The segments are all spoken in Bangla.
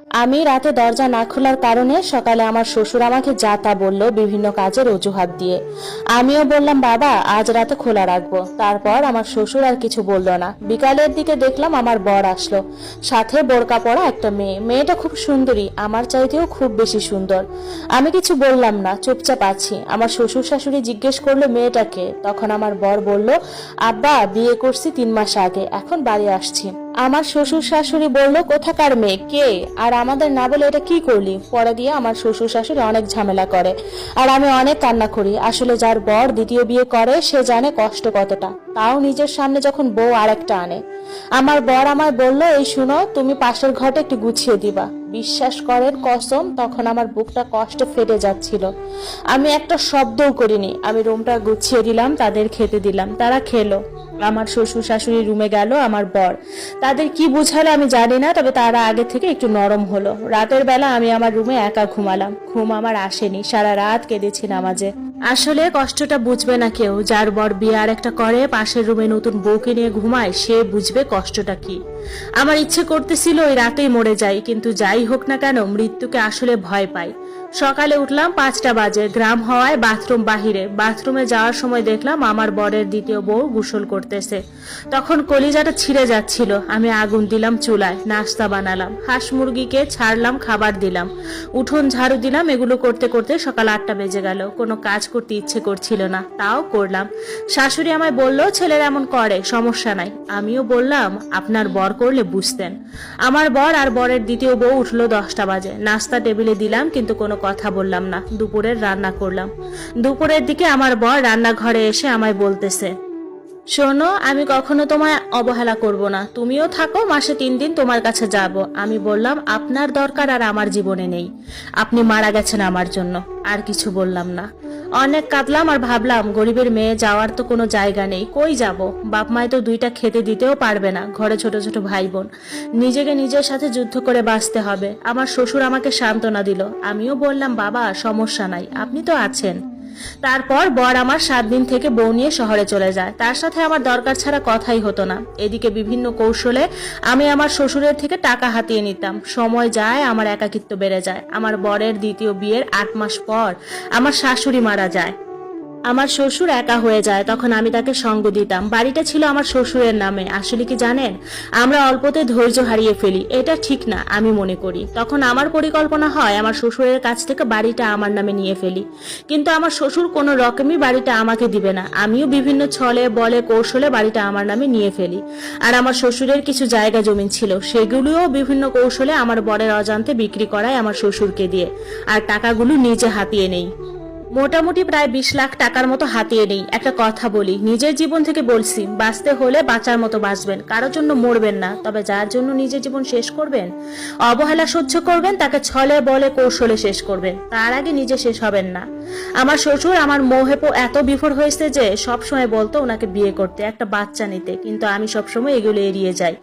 আমি রাতে দরজা না খোলার কারণে সকালে আমার শ্বশুর আমাকে যা তা বললো বিভিন্ন কাজের অজুহাত দিয়ে। আমিও বললাম বাবা আজ রাতে খোলা রাখবো। তারপর আমার শ্বশুর আর কিছু বললো না। বিকালের দিকে দেখলাম আমার বর আসলো, সাথে বোরকা পরা একটা মেয়ে। মেয়েটা খুব সুন্দরী, আমার চাইতেও খুব বেশি সুন্দর। আমি কিছু বললাম না, চুপচাপ আছি। আমার শ্বশুর শাশুড়ি জিজ্ঞেস করলো মেয়েটাকে। তখন আমার বর বলল আব্বা বিয়ে করছি 3 মাস আগে, এখন বাড়ি আসছি। আমার শ্বশুর শাশুড়ি বলল কোথাকার মেয়ে, কে, আর আমাদের না বলে এটা কি করলি। পরে দিয়ে আমার শ্বশুর শাশুড়ি অনেক ঝামেলা করে আর আমি অনেক কান্না করি। আসলে যার বর দ্বিতীয় বিয়ে করে সে জানে কষ্ট কতটা, তাও নিজের সামনে যখন বউ আরেকটা আনে। আমার বর আমায় বলল এই শুনো, তুমি পাশের ঘরটা একটু গুছিয়ে দিবা। বিশ্বাস করেন কসম, তখন আমার বুকটা কষ্টে ফেটে যাচ্ছিল। আমি একটা শব্দও করিনি। আমি রুমটা গুছিয়ে দিলাম, তাদের খেতে দিলাম, তারা খেলো। আমার শ্বশুর শাশুড়ি রুমে গেল। আমার বর তাদের কি বুঝালো আমি জানি না, তবে তারা আগে থেকে একটু নরম হলো। রাতের বেলা আমি আমার রুমে একা ঘুমালাম। ঘুম আমার আসেনি, সারা রাত কেঁদেছি নামাজে। আসলে কষ্টটা বুঝবে না কেউ। যার বর বিয়ে আর একটা করে, পাশের রুমে নতুন বউকে নিয়ে ঘুমায়, সে বুঝবে কষ্টটা কি। আমার ইচ্ছে করতেছিল ওই রাতেই মরে যাই, কিন্তু যাই হোক না কেন মৃত্যুকে আসলে ভয় পাই। সকালে উঠলাম 5টা বাজে। গ্রাম হওয়ায় বাথরুম বাহিরে। বাথরুমে যাওয়ার সময় দেখলাম আমার বরের দ্বিতীয় বউ গোসল করতেছে। তখন কলিজাটা ছিঁড়ে যাচ্ছিল। আমি আগুন দিলাম চুলায়, নাস্তা বানালাম, হাঁস মুরগিকে ছাড়লাম, খাবার দিলাম, উঠোন ঝাড়ু দিলাম। এগুলো করতে করতে সকাল 8টা বেজে গেল। কোনো কাজ করতে ইচ্ছে করছিল না, তাও করলাম। শাশুড়ি আমায় বলল ছেলের এমন করে, সমস্যা নাই। আমিও বললাম আপনার বর করলে বুঝতেন। আমার বর আর বরের দ্বিতীয় বউ উঠলো 10টা বাজে। নাস্তা টেবিলে দিলাম, কিন্তু কোনো কথা বললাম না। দুপুরের রান্না করলাম। দুপুরের দিকে আমার বর রান্নাঘরে এসে আমায় বলতেছে শোনো, আমি কখনো তোমায় অবহেলা করব না, তুমিও থাকো, মাসে 3 দিন তোমার কাছে যাব। আমি বললাম আপনার দরকার আর আমার জীবনে নেই, আপনি মারা গেছেন আমার জন্য। আর কিছু বললাম না। অনেক কাঁদলাম আর ভাবলাম গরিবের মেয়ে যাওয়ার তো কোনো জায়গা নেই, কই যাব। বাপ মায় তো 2টা খেতে দিতেও পারবে না, ঘরে ছোট ছোট ভাই বোন। নিজেকে নিজের সাথে যুদ্ধ করে বাঁচতে হবে। আমার শ্বশুর আমাকে সান্ত্বনা দিল। আমিও বললাম বাবা সমস্যা নাই, আপনি তো আছেন। তারপর বর আমার 7 দিন থেকে বউ নিয়ে শহরে চলে যায়। তার সাথে আমার দরকার ছাড়া কথাই হতো না। এদিকে বিভিন্ন কৌশলে আমি আমার শ্বশুরের থেকে টাকা হাতিয়ে নিতাম। সময় যায়, আমার একাকিত্ব বেড়ে যায়। আমার বরের দ্বিতীয় বিয়ের 8 মাস পর আমার শাশুড়ি মারা যায়। আমার শ্বশুর একা হয়ে যায়। তখন আমি তাকে সঙ্গ দিতাম। বাড়িটা ছিল আমার শ্বশুরের নামে। আসলে কি জানেন, আমরা অল্পতে ধৈর্য হারিয়ে ফেলি, এটা ঠিক না আমি মনে করি। তখন আমার পরিকল্পনা হয় আমার শ্বশুরের কাছ থেকে বাড়িটা আমার নামে নিয়ে ফেলি, কিন্তু আমার শ্বশুর কোনো রকমই বাড়িটা আমাকে দিবে না। আমিও বিভিন্ন ছলে বলে কৌশলে বাড়িটা আমার নামে নিয়ে ফেলি। আর আমার শ্বশুরের কিছু জায়গা জমি ছিল, সেগুলোও বিভিন্ন কৌশলে আমার বরের অজান্তে বিক্রি করায় আমার শ্বশুরকে দিয়ে, আর টাকাগুলো নিজে হাতিয়ে নেই। মোটামুটি প্রায় 20 লাখ টাকার মতো হাতিয়ে নেই। একটা কথা বলি, নিজের জীবন থেকে বলছি, বাঁচতে হলে বাঁচার মতো বাঁচবেন, কারোর জন্য মরবেন না। তবে যার জন্য নিজের জীবন শেষ করবেন, অবহেলা সহ্য করবেন, তাকে ছলে বলে কৌশলে শেষ করবেন, তার আগে নিজে শেষ হবেন না। আমার শ্বশুর আমার মোহে এত বিফোর হয়েছে যে সবসময় বলতো ওনাকে বিয়ে করতে, একটা বাচ্চা নিতে, কিন্তু আমি সবসময় এগুলো এড়িয়ে যাই।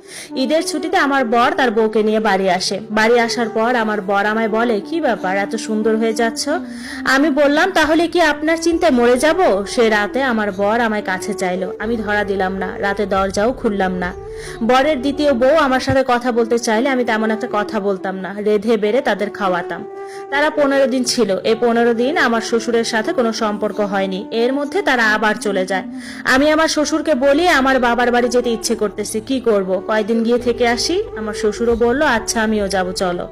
ঈদের ছুটিতে আমার বর তার বউকে নিয়ে বাড়ি আসে। বাড়ি আসার পর আমার বর আমায় বলে কি ব্যাপার, এত সুন্দর হয়ে যাচ্ছ। আমি বললাম তাহলে কি আপনার চিন্তায় মরে যাব। সে রাতে আমার বর আমায় কাছে চাইলো, আমি ধরা দিলাম না, রাতে দরজাও খুললাম না। বরের দ্বিতীয় বউ আমার সাথে কথা বলতে চাইলে আমি তেমন একটা কথা বলতাম না, রেধে বেড়ে তাদের খাওয়াতাম। তারা 15 দিন ছিল। এই 15 দিন আমার শ্বশুরের সাথে কোনো সম্পর্ক হয়নি। এর মধ্যে তারা আবার চলে যায়। আমি আমার শ্বশুরকে বলি আমার বাবার বাড়ি যেতে ইচ্ছে করতেছে, কি করব, কয়দিন গিয়ে থেকে আসি। আমার শ্বশুরও বলল আচ্ছা আমিও যাব, চলো।